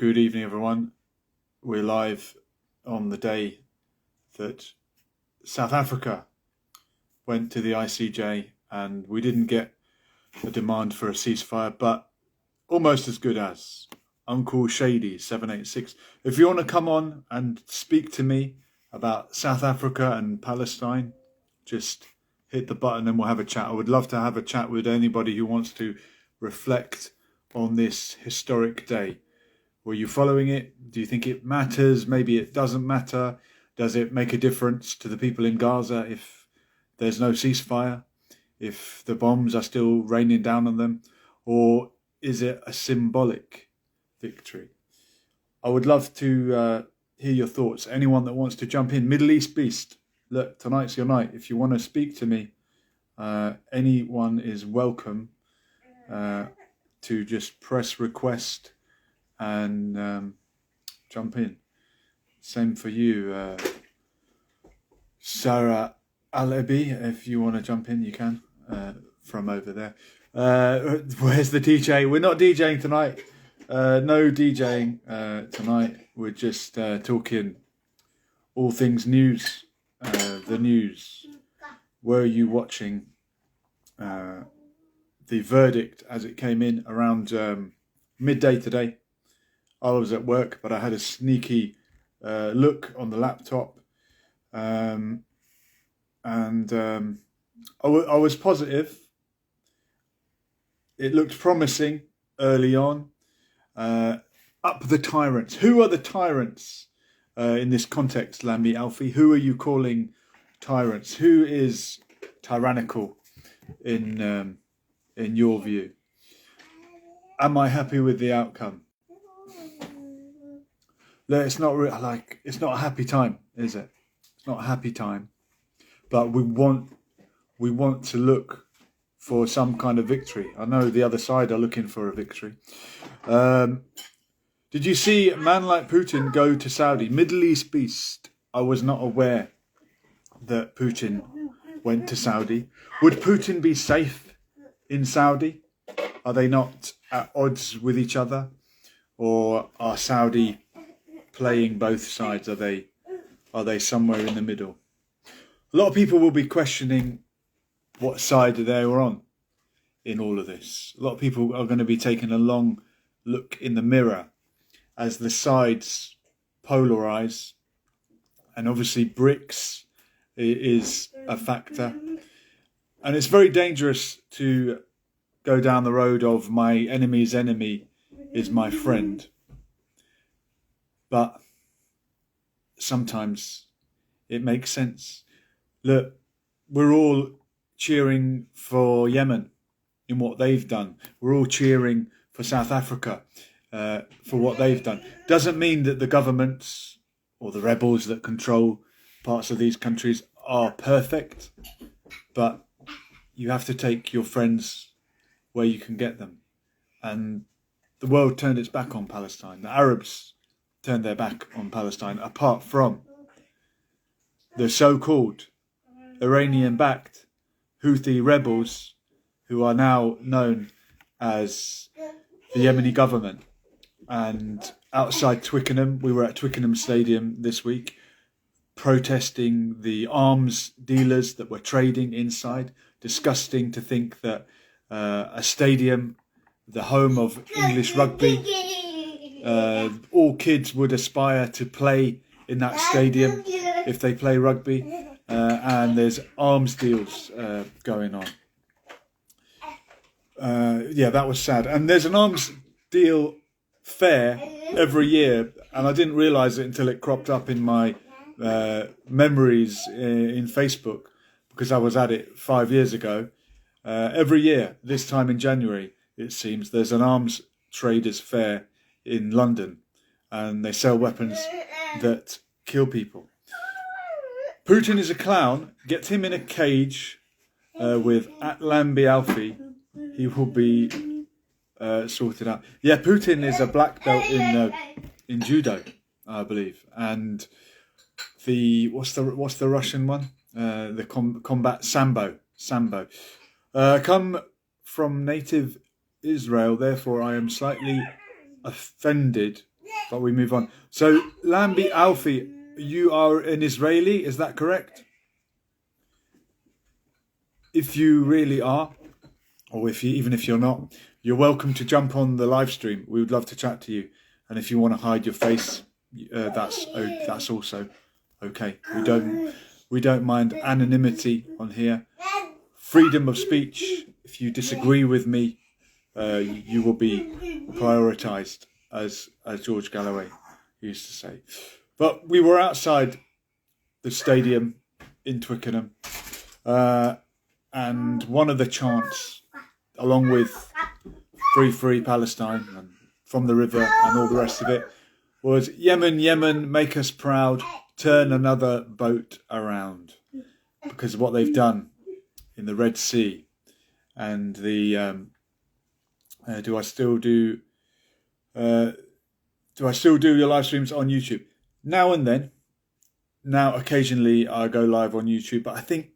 Good evening, everyone. We're live on the day that South Africa went to the ICJ, and we didn't get a demand for a ceasefire, but almost as good as. Uncle Shady 786. If you want to come on and speak to me about South Africa and Palestine, just hit the button and we'll have a chat. I would love to have a chat with anybody who wants to reflect on this historic day. Were you following it? Do you think it matters? Maybe it doesn't matter. Does it make a difference to the people in Gaza if there's no ceasefire? If the bombs are still raining down on them? Or is it a symbolic victory? I would love to hear your thoughts. Anyone that wants to jump in. Middle East Beast, look, tonight's your night. If you want to speak to me, anyone is welcome to just press request and jump in. Same for you, Sarah Alabi. If you want to jump in, you can from over there. Where's the DJ? We're not DJing tonight. No DJing tonight. We're just talking all things news. The news. Were you watching the verdict as it came in around midday today? I was at work, but I had a sneaky look on the laptop, and I was positive. It looked promising early on. Up the tyrants. Who are the tyrants in this context, Lambi Alfie? Who are you calling tyrants? Who is tyrannical in your view? Am I happy with the outcome? It's not it's not a happy time, is it? It's not a happy time, but we want to look for some kind of victory. I know the other side are looking for a victory. Did you see a man like Putin go to Saudi? Middle East Beast. I was not aware that Putin went to Saudi. Would Putin be safe in Saudi? Are they not at odds with each other? Or are Saudi playing both sides? Are they somewhere in the middle? A lot of people will be questioning what side they were on in all of this. A lot of people are going to be taking a long look in the mirror as the sides polarize, and obviously BRICS is a factor, and it's very dangerous to go down the road of my enemy's enemy is my friend. But sometimes it makes sense. Look, we're all cheering for Yemen in what they've done. We're all cheering for South Africa for what they've done. Doesn't mean that the governments or the rebels that control parts of these countries are perfect, but you have to take your friends where you can get them. And the world turned its back on Palestine. The Arabs turned their back on Palestine, apart from the so-called Iranian-backed Houthi rebels who are now known as the Yemeni government. And outside Twickenham, we were at Twickenham Stadium this week, protesting the arms dealers that were trading inside. Disgusting to think that a stadium, the home of English rugby, all kids would aspire to play in that stadium if they play rugby, and there's arms deals going on. Yeah, that was sad. And there's an arms deal fair every year, and I didn't realise it until it cropped up in my memories in Facebook, because I was at it 5 years ago. Every year, this time in January, it seems, there's an arms traders fair in London, and they sell weapons that kill people. Putin is a clown. Get him in a cage with Lambi Alfie. He will be sorted out. Yeah, Putin is a black belt in judo, I believe, and what's the Russian one? The combat sambo. Come from native Israel, therefore I am slightly offended but we move on. So, Lambi Alfie, you are an Israeli, is that correct? If you really are, or even if you're not, you're welcome to jump on the live stream. We would love to chat to you. And if you want to hide your face, that's also okay. We don't mind anonymity on here. Freedom of speech. If you disagree with me, you will be prioritised, as George Galloway used to say. But we were outside the stadium in Twickenham, and one of the chants, along with Free Palestine and From the River and all the rest of it, was Yemen, Yemen, make us proud, turn another boat around, because of what they've done in the Red Sea. And the do I still do your live streams on YouTube? Now and then. Now occasionally I go live on YouTube, but I think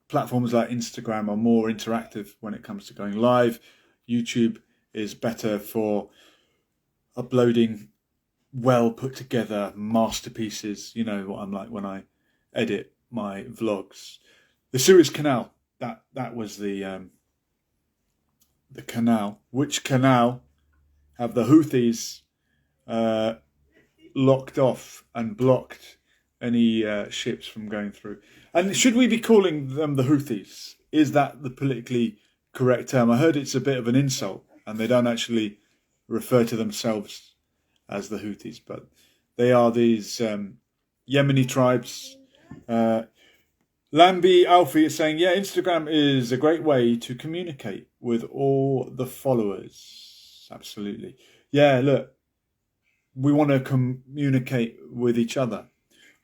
platforms like Instagram are more interactive when it comes to going live. YouTube is better for uploading well put together masterpieces. You know what I'm like when I edit my vlogs. The Suez Canal, that was the canal. Which canal have the Houthis locked off and blocked any ships from going through? And should we be calling them the Houthis? Is that the politically correct term? I heard it's a bit of an insult, and they don't actually refer to themselves as the Houthis, but they are these Yemeni tribes. Lambi Alfie is saying, yeah, Instagram is a great way to communicate with all the followers. Absolutely. Yeah, look, we want to communicate with each other.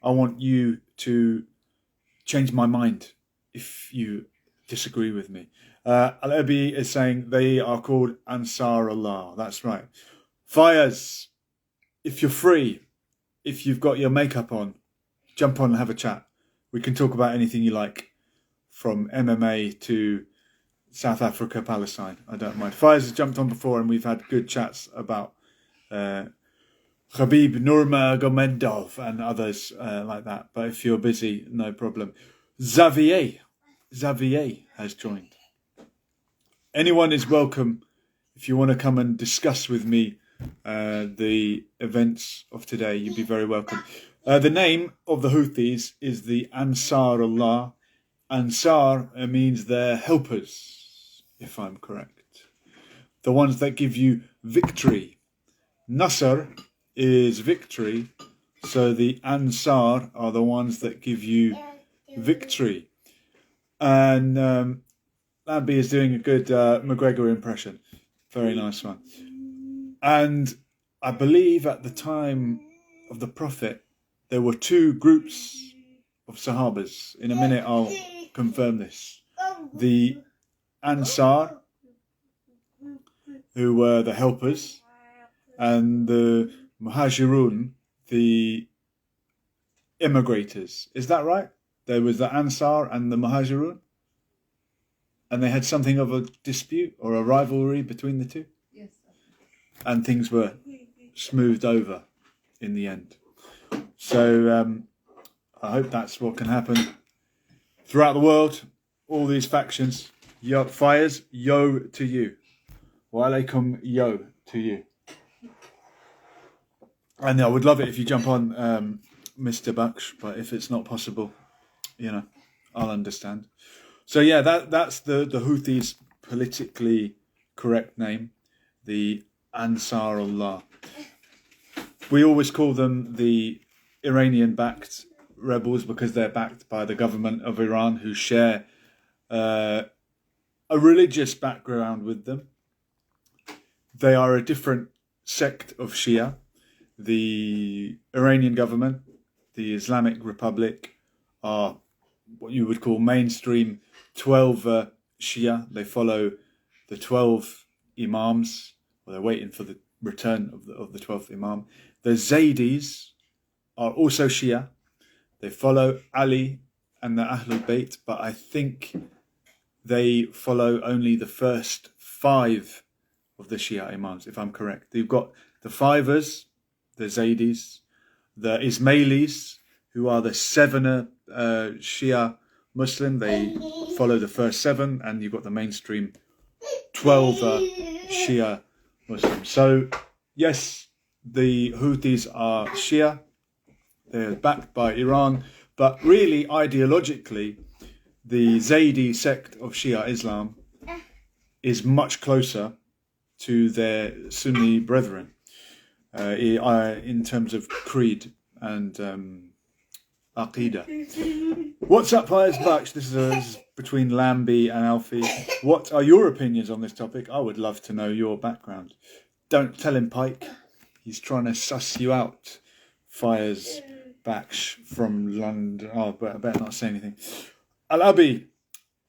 I want you to change my mind if you disagree with me. Al-Abi is saying they are called Ansar Allah. That's right. Fires, if you're free, if you've got your makeup on, jump on and have a chat. We can talk about anything you like, from MMA to South Africa, Palestine. I don't mind. Fires has jumped on before, and we've had good chats about Khabib Nurmagomedov and others like that. But if you're busy, no problem. Xavier has joined. Anyone is welcome if you want to come and discuss with me the events of today. You'd be very welcome. The name of the Houthis is the Ansar Allah. Ansar means they're helpers, if I'm correct. The ones that give you victory. Nasr is victory, so the Ansar are the ones that give you victory. And Lambi is doing a good McGregor impression. Very nice one. And I believe at the time of the Prophet, there were two groups of Sahabas. In a minute, I'll confirm this. The Ansar, who were the helpers, and the Muhajirun, the immigrators. Is that right? There was the Ansar and the Muhajirun, and they had something of a dispute or a rivalry between the two. Yes. And things were smoothed over in the end. So I hope that's what can happen throughout the world. All these factions. Yo, Fires, yo to you. Wa alaikum, yo to you. And I would love it if you jump on, Mr. Baksh, but if it's not possible, you know, I'll understand. So yeah, that's the Houthis' politically correct name, the Ansar Allah. We always call them the Iranian-backed rebels because they're backed by the government of Iran, who share a religious background with them. They are a different sect of Shia. The Iranian government, the Islamic Republic, are what you would call mainstream 12 Shia. They follow the 12 Imams. Well, they're waiting for the return of the 12th Imam. The Zaydis are also Shia. They follow Ali and the Ahlul Bayt, but I think they follow only the first 5 of the Shia Imams, if I'm correct. You've got the Fivers, the Zaydis, the Ismailis, who are the 7 Shia Muslim. They follow the first 7, and you've got the mainstream 12 Shia Muslims. So, yes, the Houthis are Shia. They're backed by Iran. But really, ideologically, the Zaydi sect of Shia Islam is much closer to their Sunni brethren in terms of creed and Aqidah. What's up, Piers Butch? This is between Lambie and Alfie. What are your opinions on this topic? I would love to know your background. Don't tell him, Pike. He's trying to suss you out. Fires Baksh from London. Oh, but I better not say anything. Al-Abi,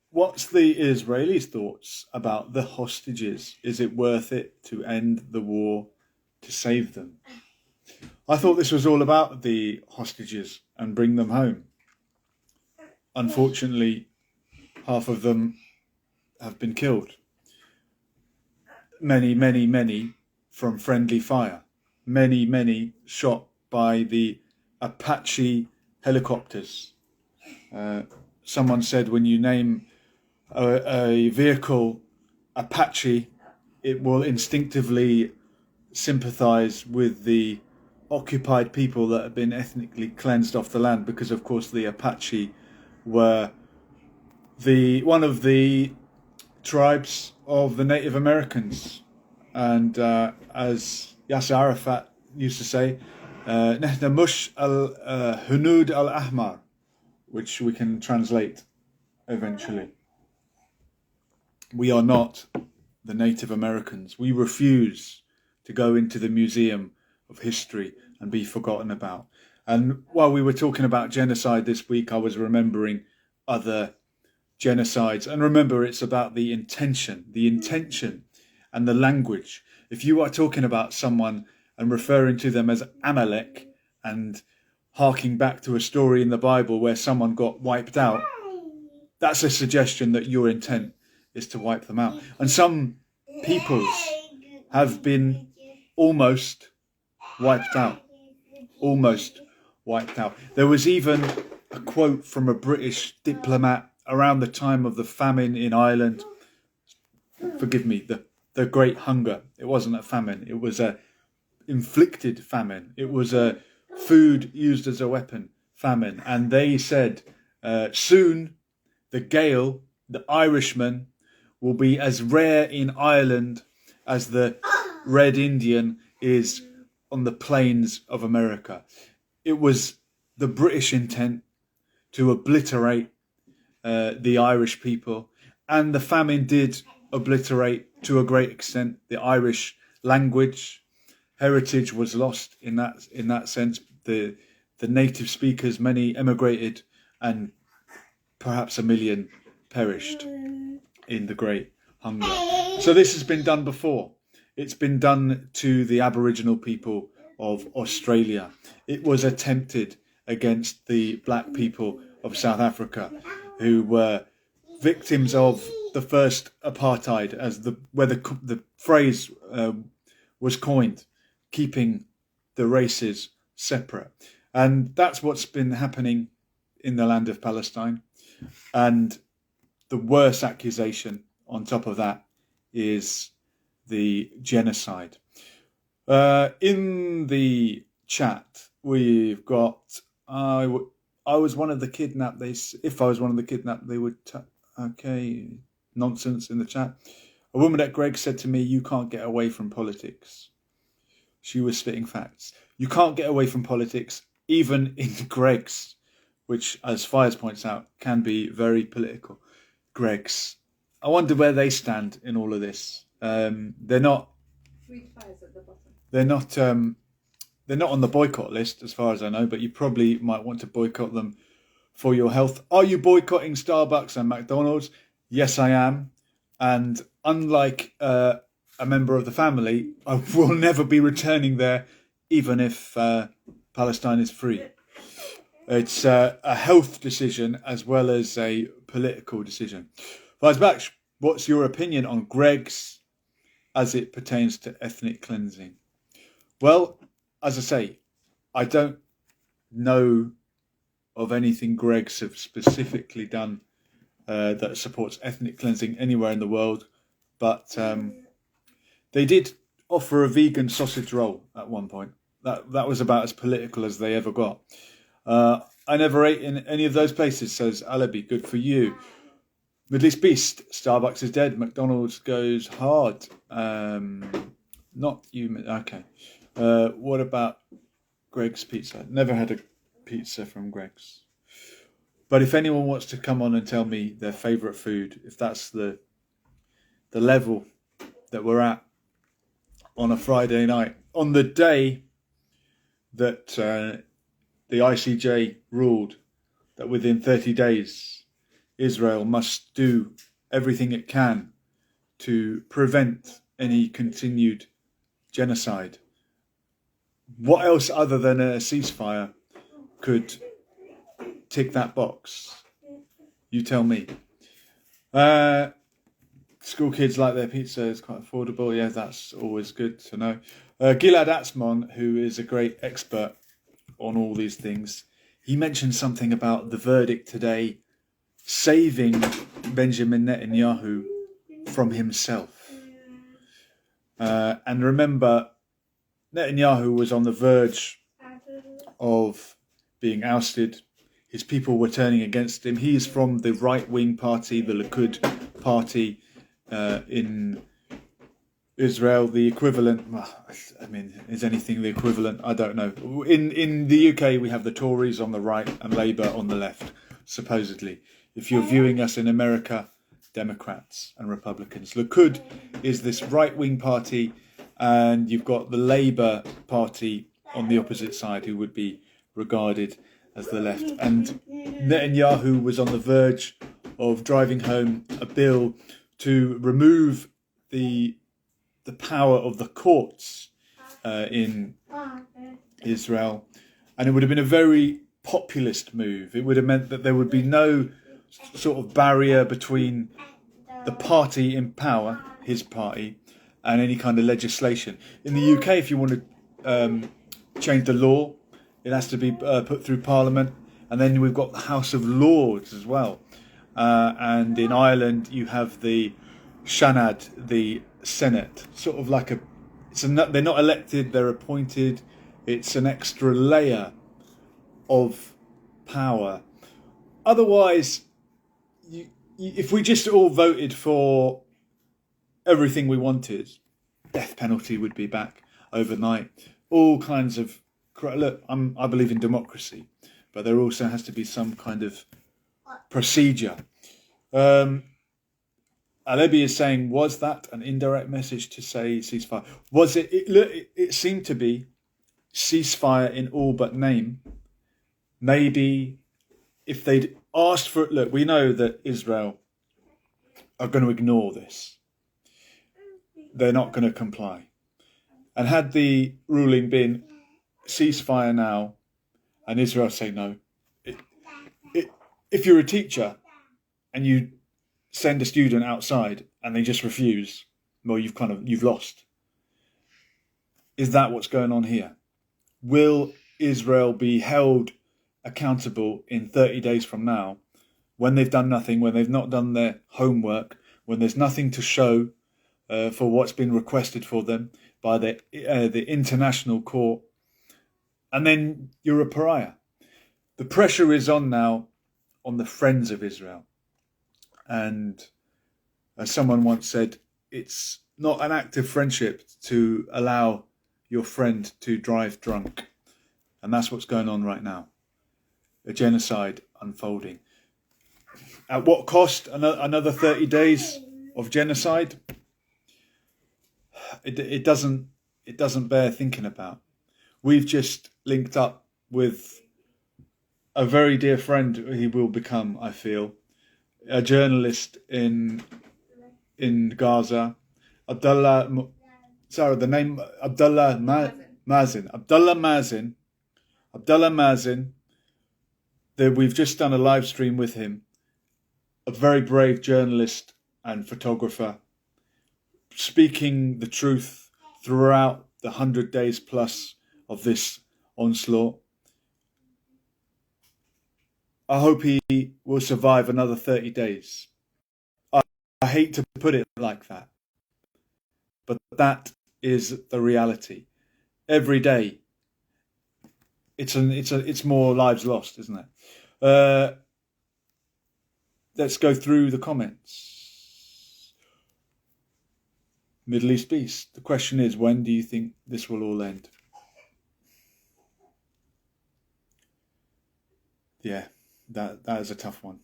what's the Israelis' thoughts about the hostages? Is it worth it to end the war to save them? I thought this was all about the hostages and bring them home. Unfortunately, half of them have been killed. Many from friendly fire. Many shot by the Apache helicopters. Someone said when you name a vehicle Apache, it will instinctively sympathise with the occupied people that have been ethnically cleansed off the land, because of course the Apache were one of the tribes of the Native Americans, and as Yasser Arafat used to say, "Nahna mush al-hunud al-ahmar," which we can translate eventually. We are not the Native Americans. We refuse to go into the Museum of History and be forgotten about. And while we were talking about genocide this week, I was remembering other genocides. And remember, it's about the intention and the language. If you are talking about someone and referring to them as Amalek and harking back to a story in the Bible where someone got wiped out, that's a suggestion that your intent is to wipe them out. And some peoples have been almost wiped out. There was even a quote from a British diplomat around the time of the famine in Ireland. Forgive me, the Great Hunger. It wasn't a famine. It was a inflicted famine. It was a food used as a weapon famine. And they said, soon the Gael, the Irishman, will be as rare in Ireland as the Red Indian is on the plains of America. It was the British intent to obliterate the Irish people, and the famine did obliterate to a great extent the Irish language. Heritage was lost in that sense. The native speakers, many emigrated, and perhaps 1 million perished in the Great Hunger. So this has been done before. It's been done to the Aboriginal people of Australia. It was attempted against the black people of South Africa, who were victims of the first apartheid, where the phrase was coined, keeping the races separate. And that's what's been happening in the land of Palestine. And the worst accusation on top of that is the genocide. In the chat, we've got, I was one of the kidnapped. If I was one of the kidnapped, they would... okay, nonsense in the chat. A woman at Greg said to me, "You can't get away from politics." She was spitting facts. You can't get away from politics, even in Greg's, which, as Fires points out, can be very political. Greg's. I wonder where they stand in all of this. They're not. At the bottom. They're not on the boycott list, as far as I know. But you probably might want to boycott them for your health. Are you boycotting Starbucks and McDonald's? Yes, I am. And unlike a member of the family, I will never be returning there, even if Palestine is free. It's a health decision as well as a political decision. Fazbaksh, what's your opinion on Greg's as it pertains to ethnic cleansing? Well, as I say, I don't know of anything Greggs have specifically done that supports ethnic cleansing anywhere in the world, but they did offer a vegan sausage roll at one point. That was about as political as they ever got. I never ate in any of those places, says Alabi. Good for you. Middle East Beast. Starbucks is dead. McDonald's goes hard. Not you. Okay. What about Greggs Pizza? Never had a pizza from Greggs. But if anyone wants to come on and tell me their favourite food, if that's the level that we're at on a Friday night, on the day that the ICJ ruled that within 30 days Israel must do everything it can to prevent any continued genocide. What else other than a ceasefire could tick that box? You tell me. School kids like their pizza, is quite affordable. Yeah, that's always good to know. Gilad Atzmon, who is a great expert on all these things, he mentioned something about the verdict today saving Benjamin Netanyahu from himself. And remember, Netanyahu was on the verge of being ousted. His people were turning against him. He is from the right-wing party, the Likud party in Israel. The equivalent, I mean, is anything the equivalent? I don't know. In the UK, we have the Tories on the right and Labour on the left, supposedly. If you're viewing us in America, Democrats and Republicans. Likud is this right-wing party, and you've got the Labour Party on the opposite side, who would be regarded as the left. And Netanyahu was on the verge of driving home a bill to remove the power of the courts in Israel. And it would have been a very populist move. It would have meant that there would be no sort of barrier between the party in power, his party, and any kind of legislation. In the UK, if you want to change the law, it has to be put through Parliament. And then we've got the House of Lords as well. And in Ireland, you have the Shanad, the Senate, sort of like they're not elected, they're appointed. It's an extra layer of power. Otherwise, if we just all voted for everything we wanted, death penalty would be back overnight. All kinds of... Look, I believe in democracy, but there also has to be some kind of procedure. Alebi is saying, was that an indirect message to say ceasefire? Was it? It seemed to be ceasefire in all but name. Maybe if they'd asked for it, look, we know that Israel are going to ignore this. They're not going to comply. And had the ruling been ceasefire now, and Israel say no, if you're a teacher and you send a student outside and they just refuse, well, you've lost. Is that what's going on here? Will Israel be held accountable in 30 days from now, when they've done nothing, when they've not done their homework, when there's nothing to show for what's been requested for them by the international court, and then you're a pariah? The pressure is on now on the friends of Israel. And as someone once said, it's not an act of friendship to allow your friend to drive drunk. And that's what's going on right now. A genocide unfolding. At what cost? Another 30 days of genocide? It doesn't bear thinking about. We've just linked up with a very dear friend, he will become, I feel, a journalist in Gaza, Abdullah Mazen. We've just done a live stream with him, a very brave journalist and photographer, speaking the truth throughout the 100 days plus of this onslaught. I hope he will survive another 30 days. I hate to put it like that, but that is the reality. Every day, it's more lives lost, isn't it? Let's go through the comments. Middle East peace. The question is, when do you think this will all end? Yeah, that is a tough one.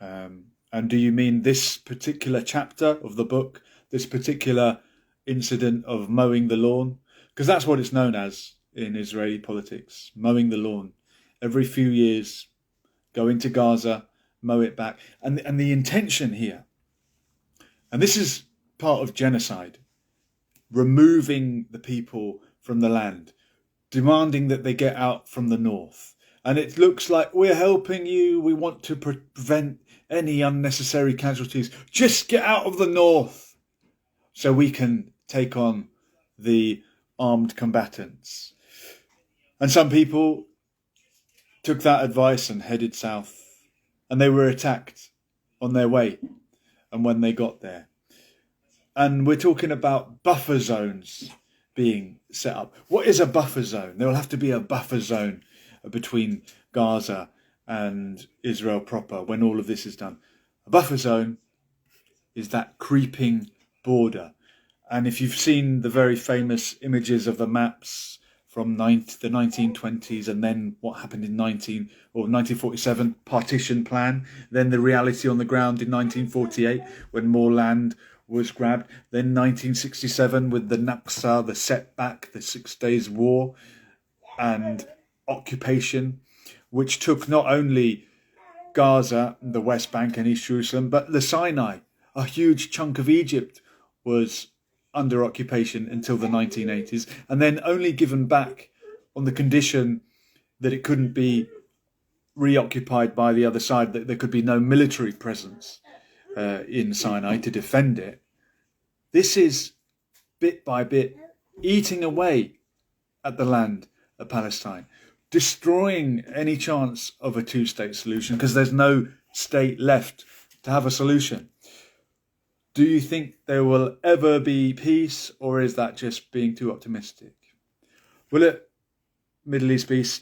And do you mean this particular chapter of the book, this particular incident of mowing the lawn? Because that's what it's known as in Israeli politics, mowing the lawn. Every few years, go into Gaza, mow it back. And the intention here, and this is part of genocide, removing the people from the land, demanding that they get out from the north. And it looks like we're helping you. We want to prevent any unnecessary casualties. Just get out of the north so we can take on the armed combatants. And some people took that advice and headed south. And they were attacked on their way and when they got there. And we're talking about buffer zones being set up. What is a buffer zone? There will have to be a buffer zone between Gaza and Israel proper when all of this is done. A buffer zone is that creeping border. And if you've seen the very famous images of the maps from the 1920s and then what happened in 1947 partition plan, then the reality on the ground in 1948 when more land was grabbed, then 1967 with the Nakba, the setback, the 6 Days War and occupation, which took not only Gaza, the West Bank and East Jerusalem, but the Sinai. A huge chunk of Egypt was under occupation until the 1980s, and then only given back on the condition that it couldn't be reoccupied by the other side, that there could be no military presence in Sinai to defend it. This is bit by bit eating away at the land of Palestine, destroying any chance of a two-state solution because there's no state left to have a solution. Do you think there will ever be peace, or is that just being too optimistic? Well, at Middle East peace,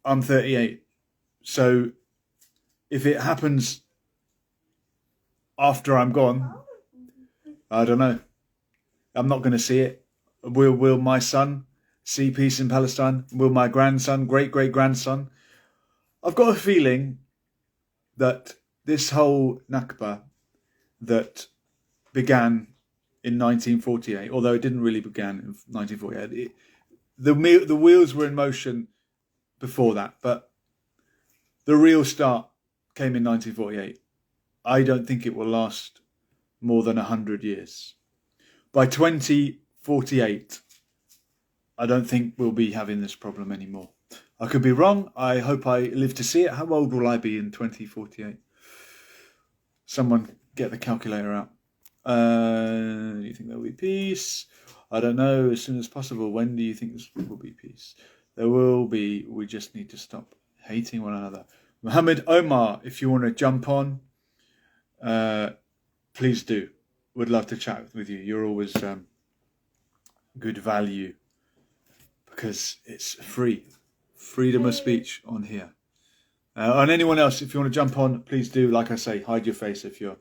I'm 38. So if it happens after I'm gone, I don't know. I'm not going to see it. Will my son see peace in Palestine? Will my grandson, great-great-grandson? I've got a feeling that this whole Nakba that began in 1948, although it didn't really begin in 1948, the wheels were in motion before that, but the real start came in 1948. I don't think it will last more than 100 years. By 2048, I don't think we'll be having this problem anymore. I could be wrong. I hope I live to see it. How old will I be in 2048? Someone get the calculator out. Do you think there will be peace? I don't know. As soon as possible. When do you think there will be peace? There will be. We just need to stop hating one another. Mohammed Omar, if you want to jump on, please do. Would love to chat with you. You're always good value because it's free. Freedom of speech on here. And anyone else, if you want to jump on, please do. Like I say, hide your face if you're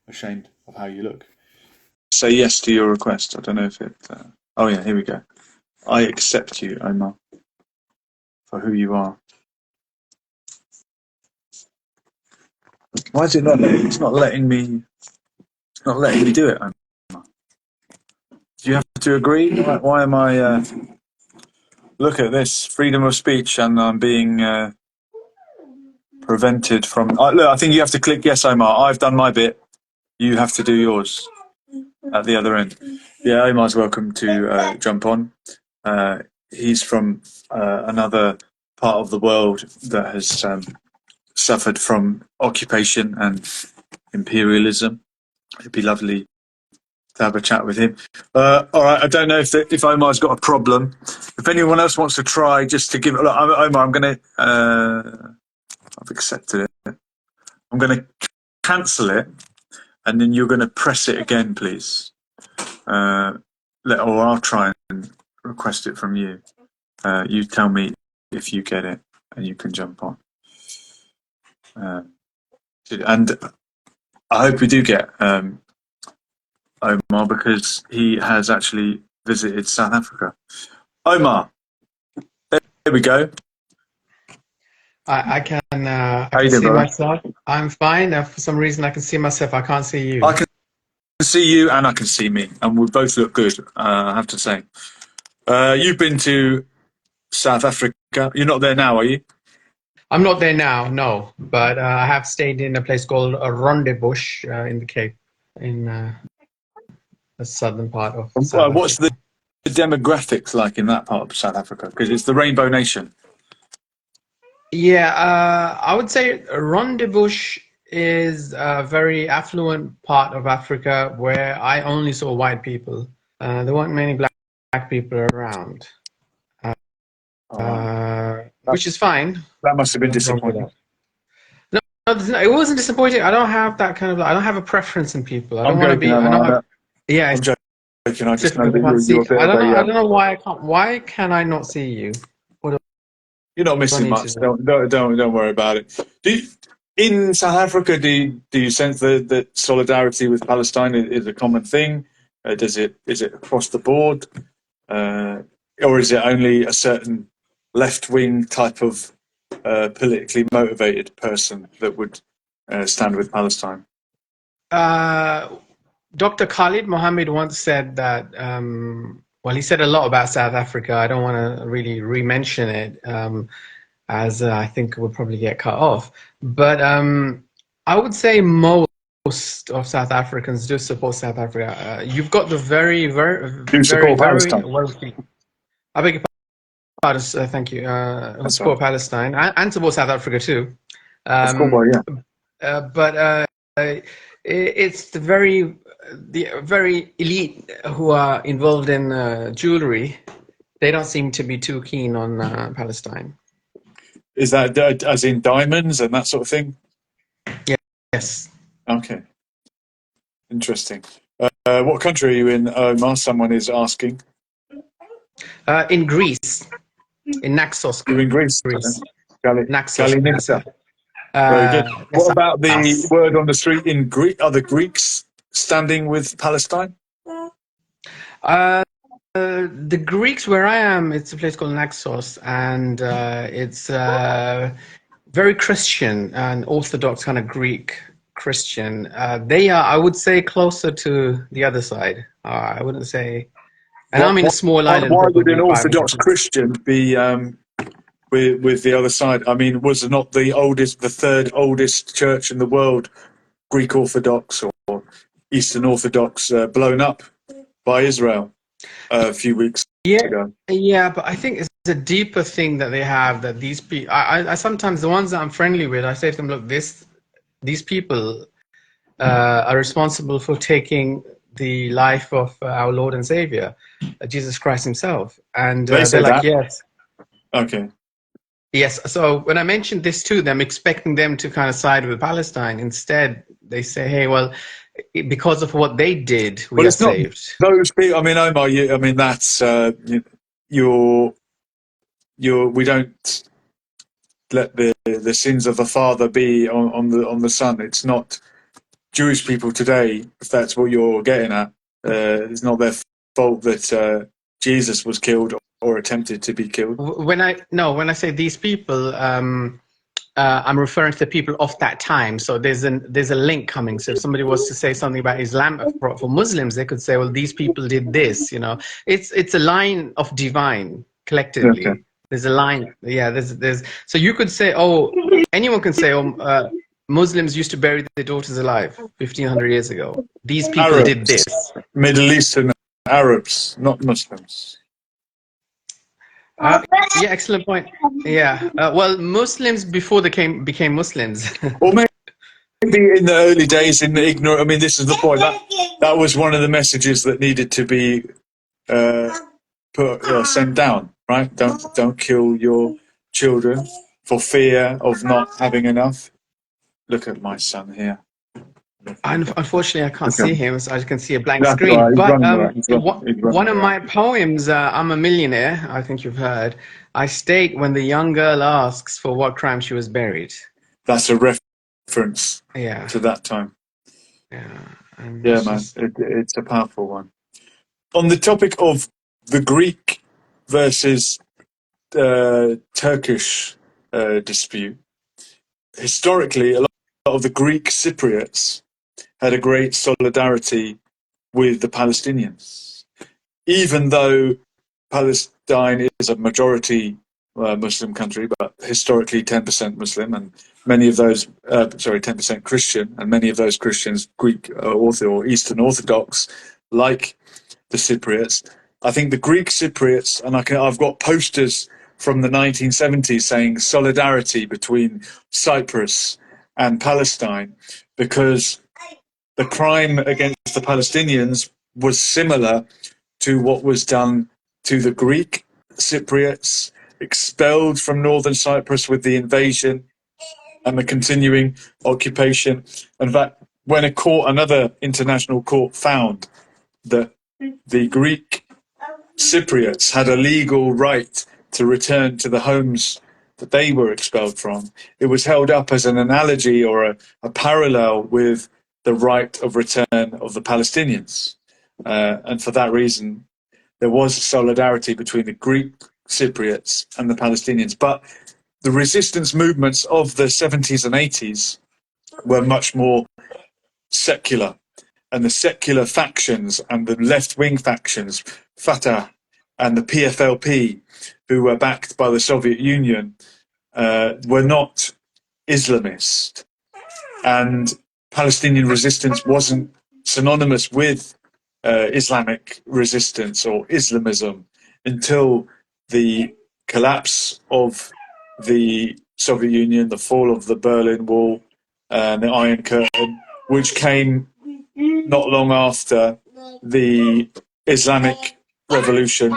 ashamed of how you look. Say yes to your request. I don't know if it... Oh yeah, here we go. I accept you, Omar, for who you are. Why is it not? It's not letting me. It's not letting me do it, Omar. Do you have to agree? Why am I? Look at this, freedom of speech, and I'm being prevented from. Look, I think you have to click yes, Omar. I've done my bit. You have to do yours at the other end. Yeah, Omar's welcome to jump on. He's from another part of the world that has suffered from occupation and imperialism. It'd be lovely have a chat with him. All right, I don't know if Omar's got a problem. If anyone else wants to try, just to give it. Look, Omar, I'm going to. I've accepted it. I'm going to cancel it, and then you're going to press it again, please. Or I'll try and request it from you. You tell me if you get it, and you can jump on. And I hope we do get Omar, because he has actually visited South Africa. Omar, there we go. I can see myself. I'm fine. For some reason, I can see myself. I can't see you. I can see you, and I can see me, and we both look good. I have to say. You've been to South Africa. You're not there now, are you? I'm not there now, no. But I have stayed in a place called Rondebosch in the Cape, in the southern part of South What's Africa. the demographics like in that part of South Africa? Because it's the Rainbow Nation. Yeah, I would say Rondebosch is a very affluent part of Africa where I only saw white people. There weren't many black people around, which is fine. That must have been disappointing. No, it wasn't disappointing. I don't have that kind of. I don't have a preference in people. I don't want to be. Yeah, I'm joking. I just know that I don't know why I can't. Why can I not see you? You're not missing much. Don't worry about it. In South Africa, do you sense that solidarity with Palestine is a common thing? Is it across the board, or is it only a certain left-wing type of politically motivated person that would stand with Palestine? Dr. Khalid Mohammed once said that. Well, he said a lot about South Africa. I don't want to really re-mention it, as I think we'll probably get cut off. But I would say most of South Africans do support South Africa. You've got the very wealthy. I beg your pardon. Thank you. Who support Palestine and support South Africa too. But it's the very elite who are involved in jewelry. They don't seem to be too keen on Palestine. Is that as in diamonds and that sort of thing? Yes. Okay. Interesting. What country are you in, Omar? Someone is asking. In Greece. In Naxos. You're in Greece? Naxos. Very good. What about the word on the street in Greek? Are the Greeks standing with Palestine? The Greeks, where I am, it's a place called Naxos, and it's very Christian and Orthodox kind of Greek Christian. They are, I would say, closer to the other side. I wouldn't say. And I'm in a small island. Why would an Orthodox Christian be with the other side? I mean, was it not the third oldest church in the world, Greek Orthodox or Eastern Orthodox, blown up by Israel a few weeks ago? Yeah, but I think it's a deeper thing that they have, that these people, I sometimes, the ones that I'm friendly with, I say to them, look, these people are responsible for taking the life of our Lord and Savior, Jesus Christ himself. And they're like, yes. Okay. Yes, so when I mentioned this to them, expecting them to kind of side with Palestine, instead they say, hey, well, because of what they did, we are saved. Those people, I mean, Omar, that's we don't let the sins of the father be on the son. It's not Jewish people today, if that's what you're getting at. It's not their fault that Jesus was killed or attempted to be killed. When I say these people, I'm referring to the people of that time. So there's a link coming. So if somebody was to say something about Islam for Muslims, they could say, well, these people did this. You know, it's a line of divine collectively. Okay. There's a line. Yeah, there's. So you could say, oh, anyone can say, oh, Muslims used to bury their daughters alive 1,500 years ago. These people did this. Middle Eastern Arabs, not Muslims. Yeah, excellent point. Yeah, well, Muslims before they became Muslims. Or maybe in the early days, in the ignorant. I mean, this is the point. That was one of the messages that needed to be sent down. Right? Don't kill your children for fear of not having enough. Look at my son here. Unfortunately, I can't see him, so I can see a blank That's screen. right. He's But running around. He's one running of around. my poems, I'm a Millionaire, I think you've heard, I state when the young girl asks for what crime she was buried. That's a reference Yeah. to that time. Yeah. And Yeah, it's man. just, It's a powerful one. On the topic of the Greek versus Turkish dispute, historically, a lot of the Greek Cypriots had a great solidarity with the Palestinians, even though Palestine is a majority Muslim country, but historically 10% Muslim, and many of those, 10% Christian, and many of those Christians, Greek or Eastern Orthodox, like the Cypriots. I think the Greek Cypriots, and I've got posters from the 1970s saying solidarity between Cyprus and Palestine, because the crime against the Palestinians was similar to what was done to the Greek Cypriots, expelled from northern Cyprus with the invasion and the continuing occupation. In fact, when another international court found that the Greek Cypriots had a legal right to return to the homes that they were expelled from, it was held up as an analogy or a parallel with the right of return of the Palestinians. And for that reason, there was solidarity between the Greek Cypriots and the Palestinians. But the resistance movements of the 70s and 80s were much more secular. And the secular factions and the left-wing factions, Fatah and the PFLP, who were backed by the Soviet Union, were not Islamist. And Palestinian resistance wasn't synonymous with Islamic resistance or Islamism until the collapse of the Soviet Union, the fall of the Berlin Wall, and the Iron Curtain, which came not long after the Islamic Revolution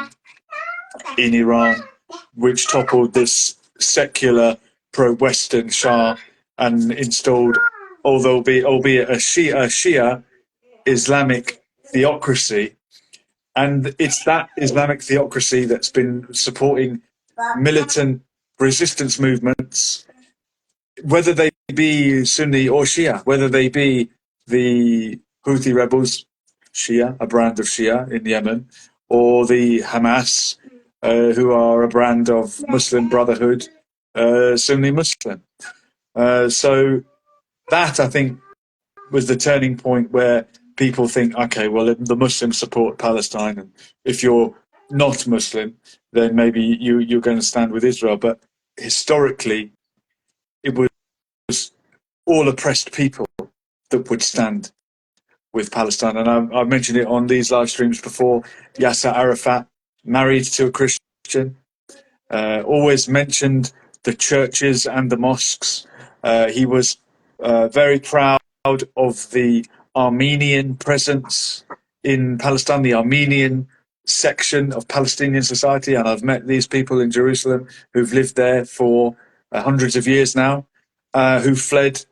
in Iran, which toppled this secular pro-Western Shah and installed, albeit a Shia Islamic theocracy. And it's that Islamic theocracy that's been supporting militant resistance movements, whether they be Sunni or Shia, whether they be the Houthi rebels, Shia, a brand of Shia in Yemen, or the Hamas, who are a brand of Muslim Brotherhood, Sunni Muslim. So that, I think, was the turning point where people think, okay, well, the Muslims support Palestine, and if you're not Muslim, then maybe you're going to stand with Israel. But historically, it was all oppressed people that would stand with Palestine. And I've mentioned it on these live streams before. Yasser Arafat, married to a Christian, always mentioned the churches and the mosques. He was very proud of the Armenian presence in Palestine, the Armenian section of Palestinian society. And I've met these people in Jerusalem who've lived there for hundreds of years now, who fled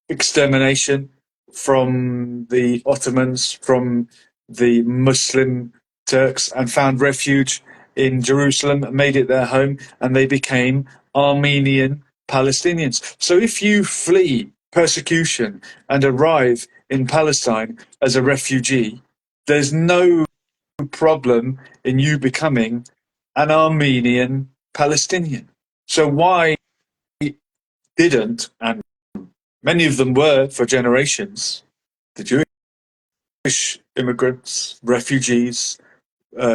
extermination from the Ottomans, from the Muslim Turks, and found refuge in Jerusalem, made it their home, and they became Armenian Palestinians. So if you flee persecution and arrive in Palestine as a refugee, there's no problem in you becoming an Armenian Palestinian. So why didn't, and many of them were for generations, the Jewish immigrants, refugees,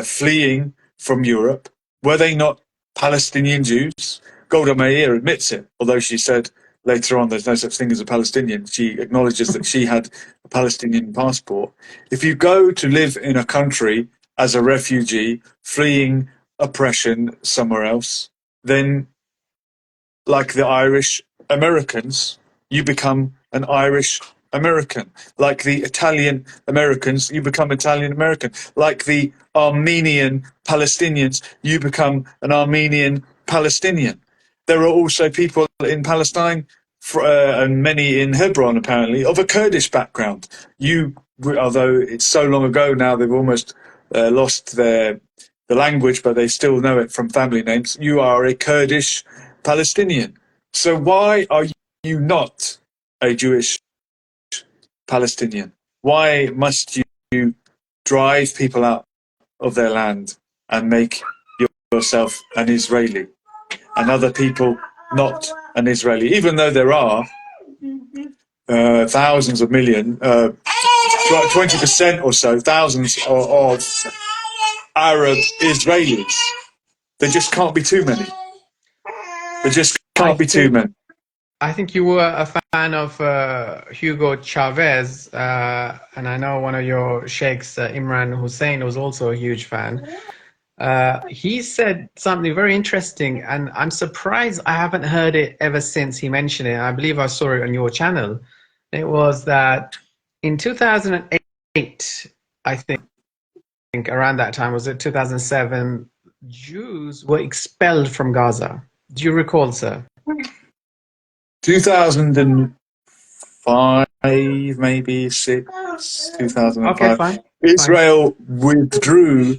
fleeing from Europe, were they not Palestinian Jews? Golda Meir admits it, although she said later on there's no such thing as a Palestinian. She acknowledges that she had a Palestinian passport. If you go to live in a country as a refugee, fleeing oppression somewhere else, then like the Irish Americans, you become an Irish American. Like the Italian Americans, you become Italian American. Like the Armenian Palestinians, you become an Armenian Palestinian. There are also people in Palestine, and many in Hebron, apparently, of a Kurdish background. Although it's so long ago now, they've almost lost the language, but they still know it from family names. You are a Kurdish Palestinian. So why are you not a Jewish Palestinian? Why must you drive people out of their land and make yourself an Israeli and other people not an Israeli? Even though there are thousands of million, 20% or so, thousands of Arab Israelis. There just can't be too many. There just can't be too many. I think you were a fan of Hugo Chavez, and I know one of your sheikhs, Imran Hussein, was also a huge fan. He said something very interesting, and I'm surprised I haven't heard it ever since he mentioned it. I believe I saw it on your channel. It was that in 2008, I think around that time, was it 2007, Jews were expelled from Gaza. Do you recall, sir? 2005, maybe 6, 2005. Okay, fine. Israel withdrew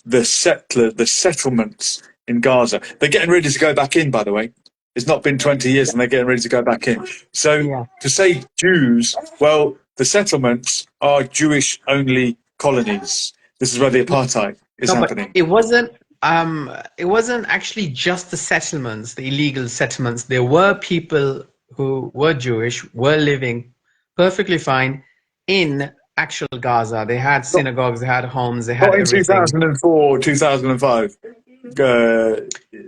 the settlements in Gaza. They're getting ready to go back in, by the way. It's not been 20 years and they're getting ready to go back in. So to say Jews, well, the settlements are Jewish-only colonies. This is where the apartheid is happening. It wasn't actually just the settlements, the illegal settlements. There were people who were Jewish, were living perfectly fine in actual Gaza. They had synagogues, they had homes, they had everything. In 2004, 2005,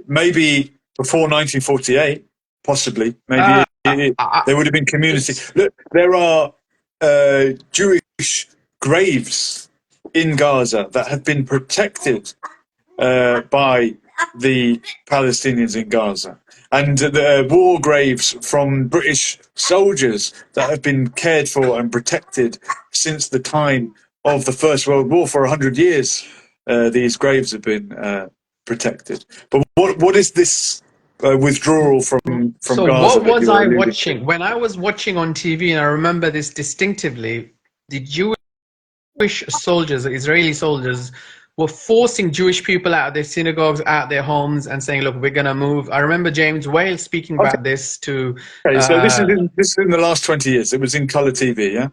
maybe before 1948, possibly. Maybe there would have been community. Look, there are Jewish graves in Gaza that have been protected by the Palestinians in Gaza, and the war graves from British soldiers that have been cared for and protected since the time of the First World War. For 100 years, these graves have been protected. But what is this withdrawal from Gaza? So what was I watching? When I was watching on TV, and I remember this distinctively, the Jewish soldiers, the Israeli soldiers, were forcing Jewish people out of their synagogues, out of their homes, and saying, look, we're going to move. I remember James Whale speaking about this to... Okay, so this is in the last 20 years. It was in colour TV, yeah?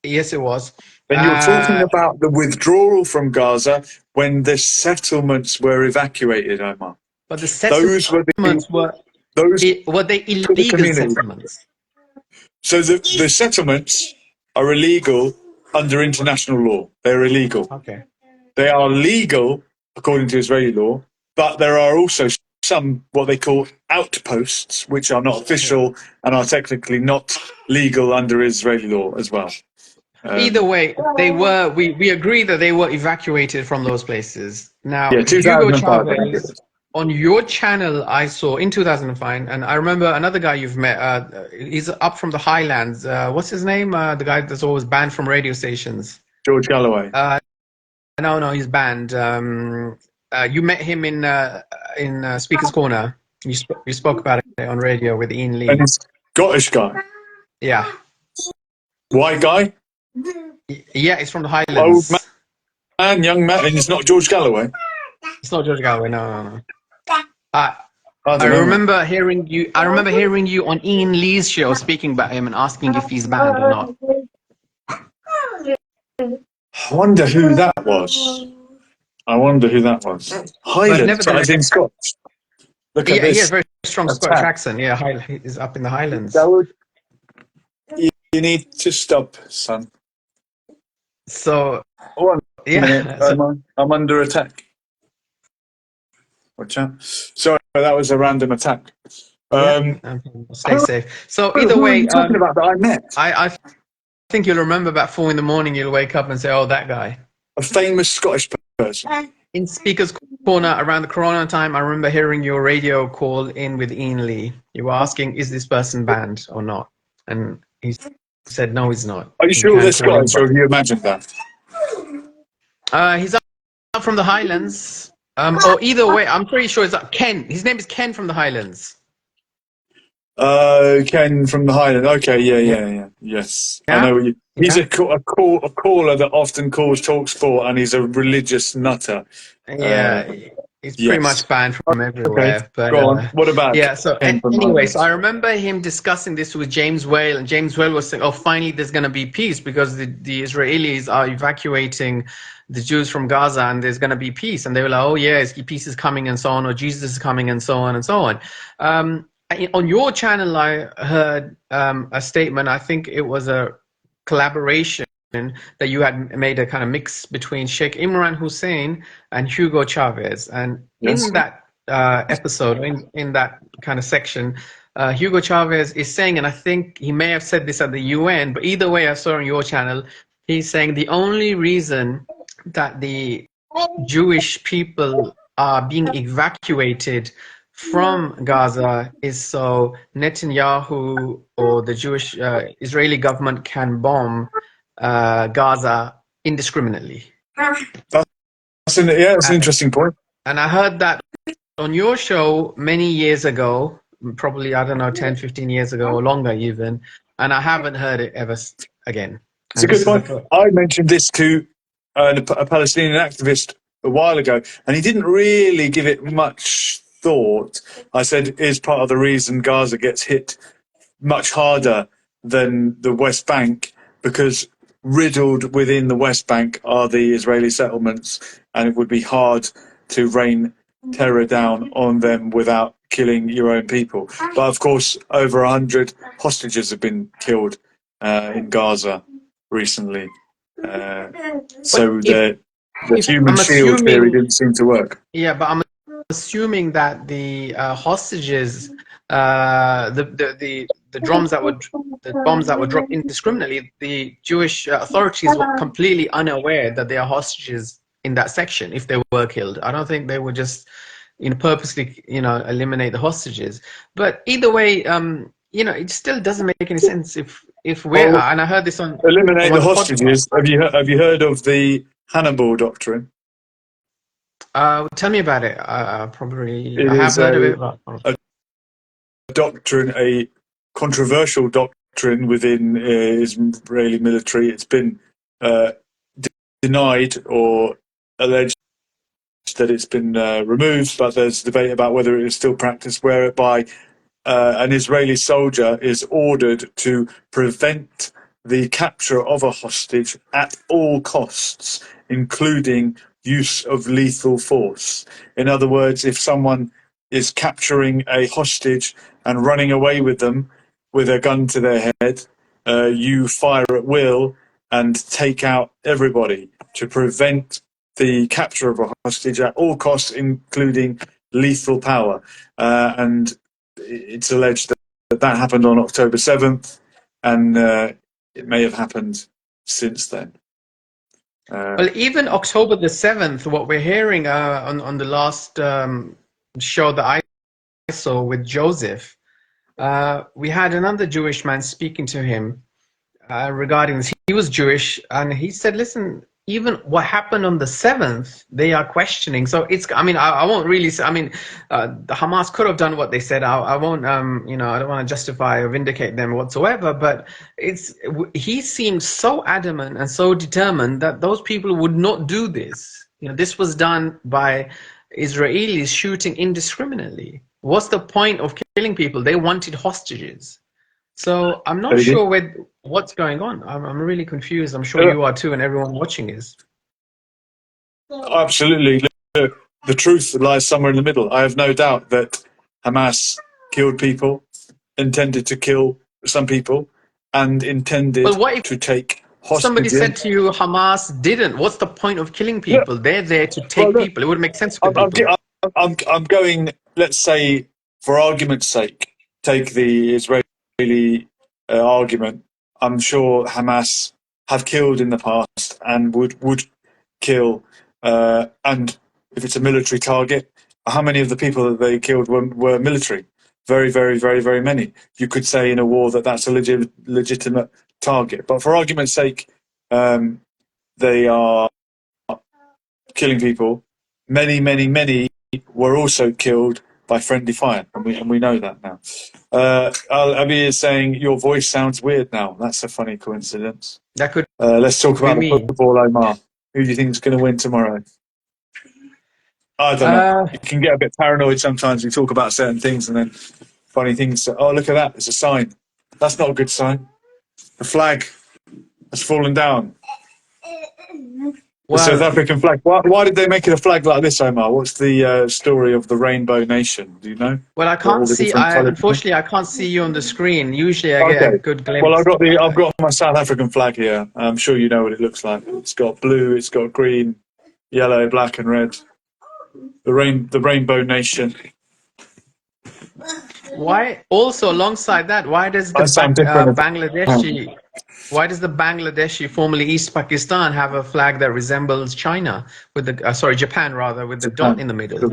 Yes, it was. And you're talking about the withdrawal from Gaza when the settlements were evacuated, Omar. But the settlements were they illegal settlements? So the settlements are illegal under international law. They're illegal. Okay. They are legal according to Israeli law, but there are also some what they call outposts, which are not official and are technically not legal under Israeli law as well. Either way, they were. We agree that they were evacuated from those places. Now, Hugo Chavez, on your channel, I saw in 2005, and I remember another guy you've met. He's up from the Highlands. What's his name? The guy that's always banned from radio stations. George Galloway. No, he's banned. You met him in Speaker's Corner. You spoke about it on radio with Ian Lee. And he's Scottish guy. Yeah. White guy. Yeah, he's from the Highlands. Old man, young man, and it's not George Galloway. It's not George Galloway. No. I remember hearing you. I remember hearing you on Ian Lee's show speaking about him and asking if he's banned or not. I wonder who that was. Highlands, as in Scots. Look at this. Yeah, very strong Scottish accent. Yeah, he's up in the Highlands. You need to stop, son. So, minute. I'm under attack. Watch out. Sorry, that was a random attack. Stay safe. So either way, who are you talking about that I met? I think you'll remember about 4 in the morning. You'll wake up and say, "Oh, that guy." A famous Scottish person. In Speaker's corner around the Corona time, I remember hearing your radio call in with Ian Lee. You were asking, is this person banned or not? And he said, no, he's not. Are you You sure can they're call him. Scottish, or have you imagined that? He's up from the Highlands. Or either way, I'm pretty sure it's Ken. His name is Ken from the Highlands. Ken from the Highland. Okay, yeah. Yes, I Yeah? know. He's Yeah? a caller that often calls TalkSport, and he's a religious nutter. Yeah, he's pretty Yes. much banned from Okay, everywhere. But go on. What about yeah, so Ken from the anyway, so Highlands? I remember him discussing this with James Whale, and James Whale was saying, oh, finally there's going to be peace because the Israelis are evacuating the Jews from Gaza and there's going to be peace. And they were like, oh, yes, peace is coming and so on, or Jesus is coming and so on and so on. On your channel, I heard a statement, I think it was a collaboration that you had made a kind of mix between Sheikh Imran Hussein and Hugo Chavez. And Yes. in that episode, in that kind of section, Hugo Chavez is saying, and I think he may have said this at the UN, but either way, I saw on your channel, he's saying the only reason that the Jewish people are being evacuated from Gaza is so Netanyahu or the Jewish Israeli government can bomb Gaza indiscriminately. That's an interesting point. And I heard that on your show many years ago, probably, I don't know, 10, 15 years ago or longer even, and I haven't heard it ever again. It's a good point. I mentioned this to a Palestinian activist a while ago, and he didn't really give it much thought. I said, is part of the reason Gaza gets hit much harder than the West Bank, because riddled within the West Bank are the Israeli settlements, and it would be hard to rain terror down on them without killing your own people. But of course, over 100 hostages have been killed in Gaza recently. So the human shield theory didn't seem to work. Yeah, but I'm assuming that the hostages, the bombs that were dropped indiscriminately, the Jewish authorities were completely unaware that there are hostages in that section if they were killed. I don't think they would just, purposely, eliminate the hostages. But either way, it still doesn't make any sense if we're, and I heard this on eliminate the hostages. Have you heard of the Hannibal doctrine? Tell me about it. I have heard of it. A doctrine, a controversial doctrine within Israeli military. It's been denied or alleged that it's been removed, but there's debate about whether it is still practiced, whereby an Israeli soldier is ordered to prevent the capture of a hostage at all costs, including use of lethal force. In other words, if someone is capturing a hostage and running away with them with a gun to their head, you fire at will and take out everybody to prevent the capture of a hostage at all costs, including lethal power. And it's alleged that happened on October 7th, and it may have happened since then. Well, even October the 7th, what we're hearing on the last show that I saw with Joseph, we had another Jewish man speaking to him regarding this. He was Jewish, and he said, listen, even what happened on the 7th, they are questioning. So it's, I won't really say, the Hamas could have done what they said. I won't, I don't want to justify or vindicate them whatsoever, but he seemed so adamant and so determined that those people would not do this. This was done by Israelis shooting indiscriminately. What's the point of killing people? They wanted hostages. So I'm not sure what's going on. I'm really confused. I'm sure you are too, and everyone watching is. Absolutely. The truth lies somewhere in the middle. I have no doubt that Hamas killed people, intended to kill some people, and intended to take hostages. Somebody said to you, Hamas didn't. What's the point of killing people? They're there to take people. It would make sense to people. I'm going, let's say, for argument's sake, take the Israeli argument. I'm sure Hamas have killed in the past and would kill and if it's a military target, how many of the people that they killed were military? Very, very, very, very many. You could say in a war that that's a legitimate target. But for argument's sake, they are killing people. Many, many, many were also killed by friendly fire, and we know that now. Abi is saying your voice sounds weird now. That's a funny coincidence. That could Let's talk be about the me. football, Omar. Who do you think is going to win tomorrow? I don't know. You can get a bit paranoid sometimes. We talk about certain things and then funny things. Oh, look at that. It's a sign. That's not a good sign. The flag has fallen down. The South African flag. Why did they make it a flag like this, Omar? What's the story of the Rainbow Nation? Do you know? Well, I can't see. Unfortunately, I can't see you on the screen. Usually, I get a good glimpse. Well, I've got my South African flag here. I'm sure you know what it looks like. It's got blue. It's got green, yellow, black, and red. The Rainbow Nation. Why? Also, alongside that, why does the Bangladeshi? Why does the Bangladeshi, formerly East Pakistan, have a flag that resembles China with the Japan rather, with the dot in the middle? The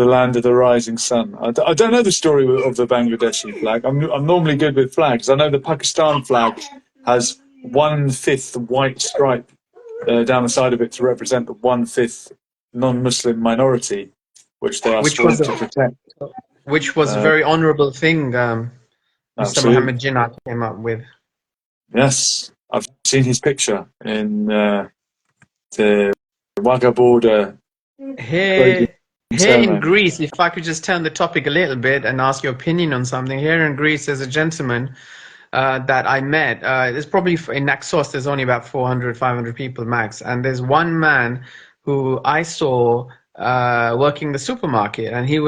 land of the rising sun. I don't know the story of the Bangladeshi flag. I'm normally good with flags. I know the Pakistan flag has 1/5 white stripe down the side of it to represent the 1/5 non-Muslim minority, which they are sworn to protect. Which was a very honourable thing Mr. Mohammed Jinnah came up with. Yes, I've seen his picture in the Wagah border. Here in Greece, if I could just turn the topic a little bit and ask your opinion on something. Here in Greece, there's a gentleman that I met. There's probably in Naxos, there's only about 400, 500 people max. And there's one man who I saw working the supermarket, and he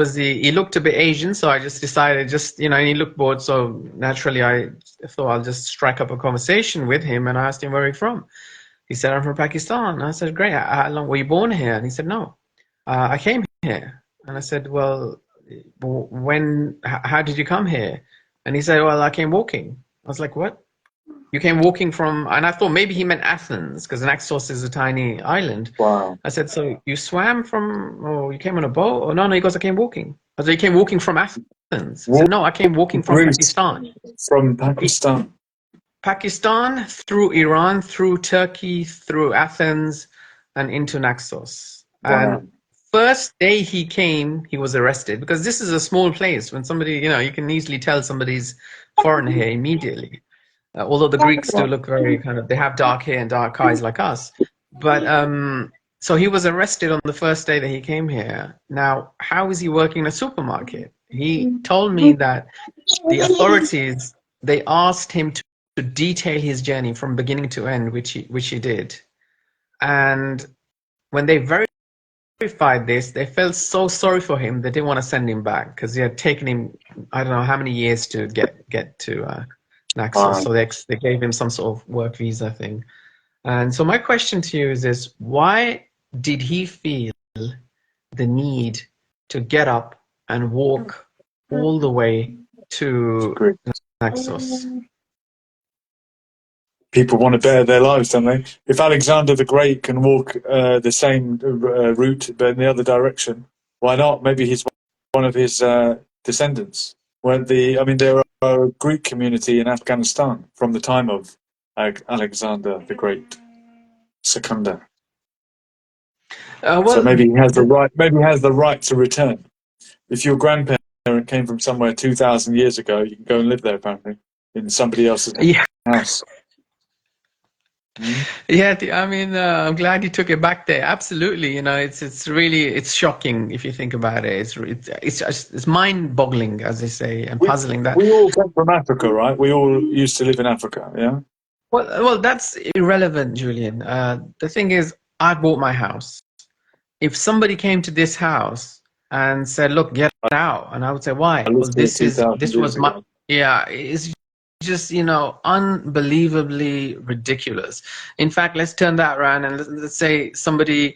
looked a bit Asian, so I just decided, and he looked bored, so naturally I thought I'll just strike up a conversation with him, and I asked him where he's from. He said, I'm from Pakistan. And I said, great, how long were you born here? And he said, no, I came here. And I said, well, how did you come here? And he said, well, I came walking. I was like, what? You came walking from, and I thought maybe he meant Athens, because Naxos is a tiny island. Wow. I said, so you swam or you came on a boat? Oh, no, he goes, I came walking. I said, you came walking from Athens? He said, no, I came walking from Pakistan. From Pakistan? Pakistan, through Iran, through Turkey, through Athens, and into Naxos. Wow. And first day he came, he was arrested, because this is a small place. When somebody, you can easily tell somebody's foreign here immediately. Although the Greeks do look very they have dark hair and dark eyes like us. But so he was arrested on the first day that he came here. Now, how is he working in a supermarket? He told me that the authorities, they asked him to detail his journey from beginning to end, which he did. And when they verified this, they felt so sorry for him, they didn't want to send him back, because he had taken him, I don't know how many years to get to Naxos. So they gave him some sort of work visa thing. And so my question to you is this: why did he feel the need to get up and walk all the way to Naxos? People want to better their lives, don't they? If Alexander the Great can walk the same route but in the other direction, why not? Maybe he's one of his descendants. There are a Greek community in Afghanistan from the time of Alexander the Great, Secunda. So maybe he has the right. Maybe he has the right to return. If your grandparent came from somewhere 2,000 years ago, you can go and live there apparently in somebody else's house. Yeah, I'm glad you took it back there. Absolutely, it's shocking if you think about it. It's mind-boggling, as they say, and puzzling. That we all come from Africa, right? We all used to live in Africa, yeah. Well, that's irrelevant, Julian. The thing is, I bought my house. If somebody came to this house and said, "Look, get out," and I would say, "Why?" Well, this was my It's just unbelievably ridiculous. In fact, let's turn that around and let's say somebody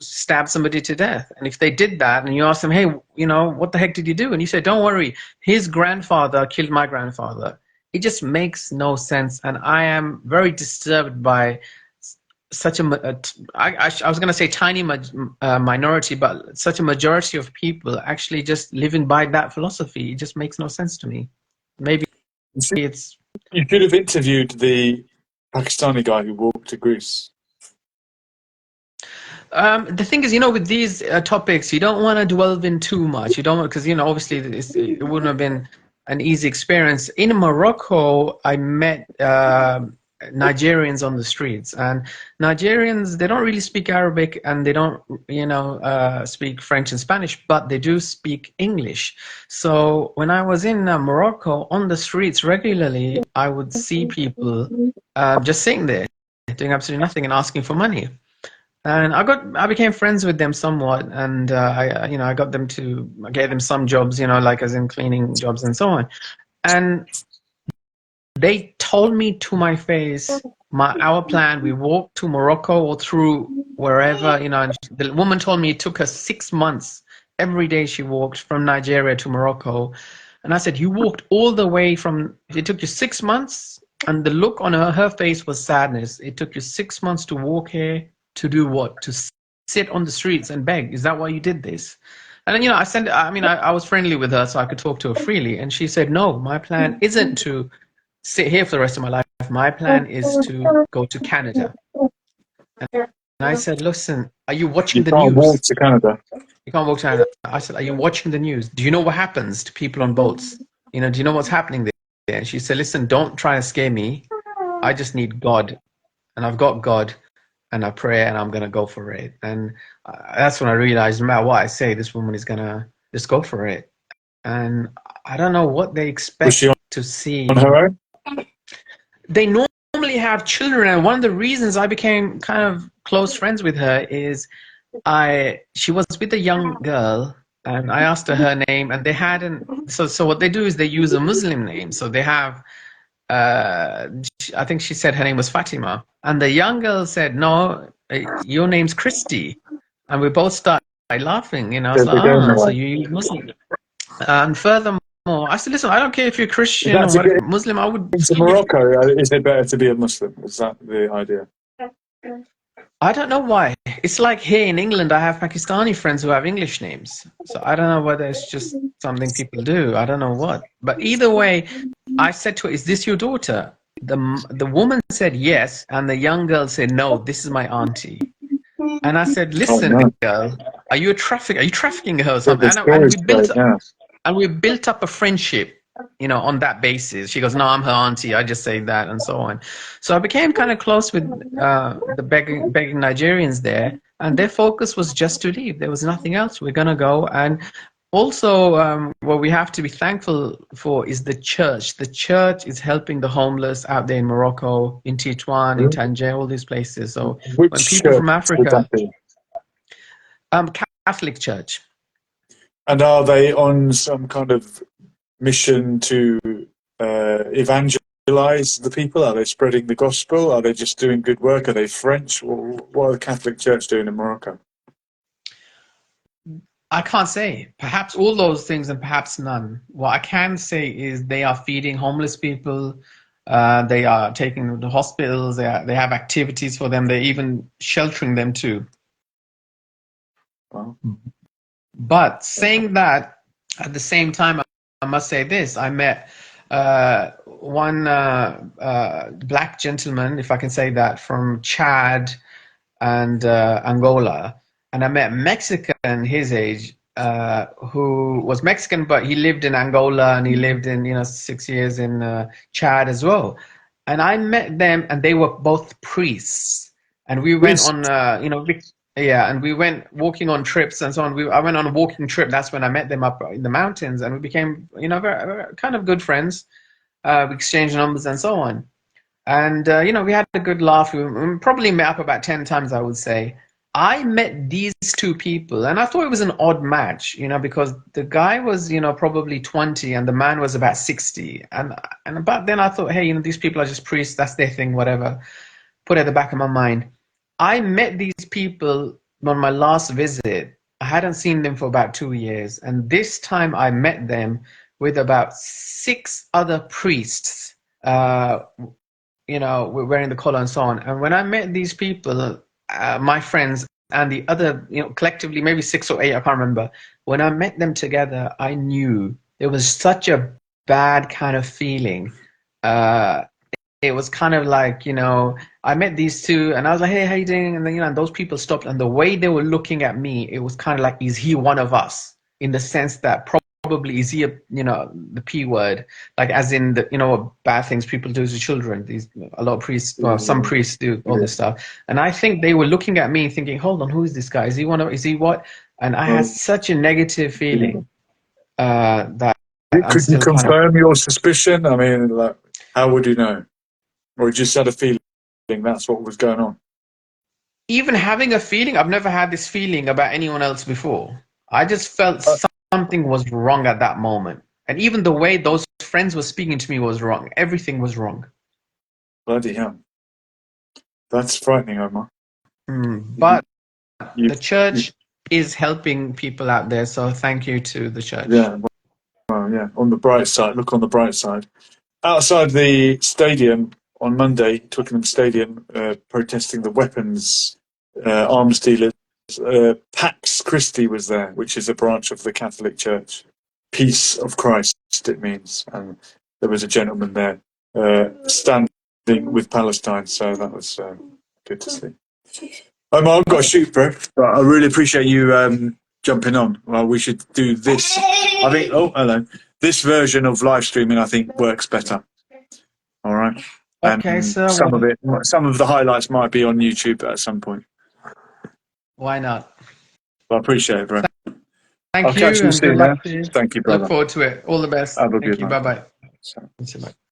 stabbed somebody to death, and if they did that and you ask them, hey, what the heck did you do, and you say, don't worry, his grandfather killed my grandfather, it just makes no sense. And I am very disturbed by such I was going to say tiny minority, but such a majority of people actually just living by that philosophy. It just makes no sense to me. Maybe it's... You could have interviewed the Pakistani guy who walked to Greece. The thing is, with these topics, you don't want to delve in too much. You don't, because obviously it wouldn't have been an easy experience. In Morocco, I met Nigerians on the streets, and Nigerians, they don't really speak Arabic, and they don't speak French and Spanish, but they do speak English. So when I was in Morocco, on the streets regularly, I would see people just sitting there doing absolutely nothing and asking for money. And I became friends with them somewhat, and I got them I gave them some jobs, like as in cleaning jobs and so on. And they told me to my face, our plan, we walked to Morocco or through wherever, and the woman told me it took her 6 months. Every day she walked from Nigeria to Morocco. And I said, you walked all the way it took you 6 months? And the look on her face was sadness. It took you 6 months to walk here. To do what? To sit on the streets and beg? Is that why you did this? And then, I was friendly with her, so I could talk to her freely. And she said, no, my plan isn't to sit here for the rest of my life. My plan is to go to Canada. And I said, listen, are you watching the news? You can't walk to Canada. You can't walk to Canada. I said, are you watching the news? Do you know what happens to people on boats? Do you know what's happening there? And she said, listen, don't try to scare me. I just need God. And I've got God. And I pray, and I'm going to go for it. And that's when I realized, no matter what I say, this woman is going to just go for it. And I don't know what they expect to see. On her own? They normally have children. And one of the reasons I became kind of close friends with her is she was with a young girl, and I asked her name, and they hadn't. So what they do is they use a Muslim name. So they have... I think she said her name was Fatima, and the young girl said, no, your name's Christy. And we both started laughing, I was like, so you're Muslim. And furthermore, I said, listen, I don't care if you're Christian or Muslim, I would... In Morocco, is it better to be a Muslim? Is that the idea? I don't know why. It's like here in England, I have Pakistani friends who have English names. So I don't know whether it's just something people do. I don't know what. But either way, I said to her, is this your daughter? The woman said yes, and the young girl said, no, this is my auntie. And I said, listen, girl, are you trafficking her or something? And we built up a friendship, on that basis. She goes, no, I'm her auntie. I just say that, and so on. So I became kind of close with the begging Nigerians there, and their focus was just to leave. There was nothing else. We're going to go. And also, what we have to be thankful for is the church. The church is helping the homeless out there in Morocco, in Tetuan, in Tangier, all these places. So when people from Africa... Catholic Church. And are they on some kind of mission to evangelize the people? Are they spreading the gospel? Are they just doing good work? Are they French? What are the Catholic Church doing in Morocco? I can't say. Perhaps all those things and perhaps none. What I can say is they are feeding homeless people. They are taking them to hospitals. They have activities for them. They're even sheltering them too. Wow. But saying that, at the same time, I must say this. I met one black gentleman, if I can say that, from Chad and Angola. And I met a Mexican his age who was Mexican, but he lived in Angola and he lived in 6 years in Chad as well. And I met them, and they were both priests. And we went on, and we went walking on trips and so on. I went on a walking trip. That's when I met them up in the mountains, and we became, very, very, kind of good friends. We exchanged numbers and so on. And, we had a good laugh. We probably met up about 10 times, I would say. I met these two people, and I thought it was an odd match, because the guy was, probably 20, and the man was about 60. And about then I thought, hey, these people are just priests. That's their thing, whatever. Put it at the back of my mind. I met these people on my last visit. I hadn't seen them for about 2 years. And this time I met them with about 6 other priests you know, we're wearing the collar and so on. And when I met these people, my friends and the other, you know, collectively maybe 6 or 8, I can't remember. When I met them together, I knew it was such a bad kind of feeling. Uh, it was kind of like, you know, I met these two and I was like, hey, how you doing? And then, you know, and those people stopped, and the way they were looking at me, it was kind of like, is he one of us? In the sense that probably is he a, you know, the P word, like as in the, you know, what bad things people do to children. These, a lot of priests, well, some priests do all this stuff. And I think they were looking at me thinking, hold on, who is this guy? Is he one of, is he what? And I had such a negative feeling that I'm Could you still kind of, confirm your suspicion? I mean, like, how would you know? Or you just had a feeling that's what was going on? even having a feeling, I've never had this feeling about anyone else before. I just felt something was wrong at that moment. And even the way those friends were speaking to me was wrong. Everything was wrong. Bloody hell. That's frightening, Omar. But the You've, church is helping people out there. So thank you to the church. yeah, well, yeah. On the bright side, look on the bright side. Outside the stadium on Monday, Twickenham Stadium, protesting the weapons arms dealers, Pax Christi was there, which is a branch of the Catholic Church. Peace of Christ, it means. And there was a gentleman there standing with Palestine, so that was good to see. Omar, I've got to shoot, bro. But I really appreciate you jumping on. Well, we should do this. I think. Oh, hello. This version of live streaming, I think, works better. All right. Okay, And sir. some of it, some of the highlights might be on YouTube at some point. Why not? But I appreciate it, bro. Thank I'll you, catch you and good soon, yeah? luck to you. Thank you, brother. Look forward to it. All the best. Have a Thank good you. night. Bye-bye.